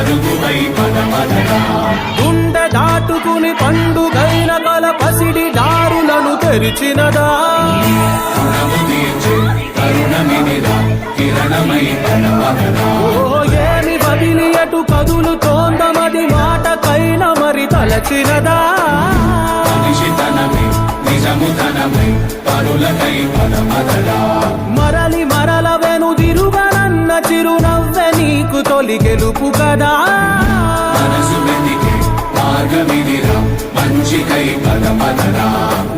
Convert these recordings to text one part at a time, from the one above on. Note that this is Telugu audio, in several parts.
పరుగువై పదమదరా గుండె దాటుకుని పండుగైన కల పసిడి దారులను తెరిచినదా రుణము తీర్చే కరుణమినిరా కిరణమై పదమదరా ఏమి వదిలి అటు కదులుతోందమది మాటకైన మరి తలచినదా మనిషితనమై నిజముతనమై పరులకై పదమదరా మరలి మరల వెనుదిరుగనన్న చిరునవ్వె నీకు తొలి గెలుపు కదా మనసు వెతికే మార్గమినిరా మంచికై పదమదరా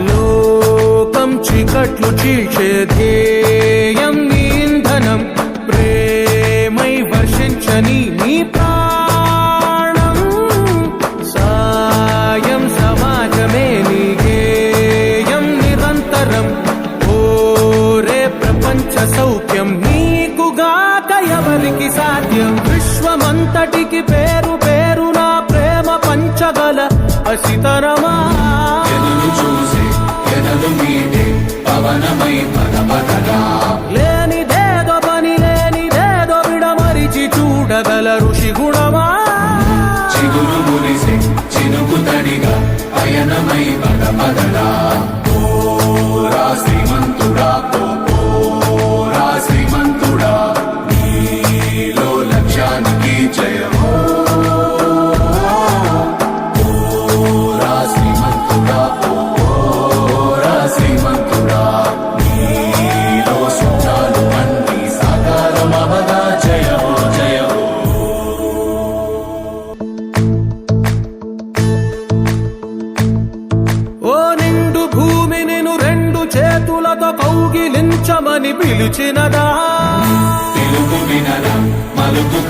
లోకం చీకట్లు చీల్చే ధ్యేయం నీ ఇంధనం ప్రేమై వర్షించని నీ ప్రాణం సాయం సమాజమే నీ గేయం నిరంతరం ఓరే ప్రపంచ సౌఖ్యం నీకుగాక ఎవరికి సాధ్యం విశ్వమంతటికి పేరు పేరు నా ప్రేమ పంచగల అసితరమా ఎదురు చూసే ఎదలు మీటే పవనమై పదమదరా లేనిదేదో పని లేనిదేదో విడమరిచి చూడగల ఋషి గుణమా చిగురు మురిసే చినుకు తడిగా పయనమై పదమదరా ఓరా శ్రీమంతుడా ఓరా శ్రీమంతుడా నీలో లక్ష్యానికి జయమో ఓరా శ్రీమంతుడా ఓరా శ్రీమంతుడా నీలో స్వప్నాలు అన్ని సాకారమవగా జయమో జయమో ఓ నిండు భూమి నిన్ను రెండు చేతులతో కౌగిలించమని పిలిచినదా పిలుపు వినరా మలుపు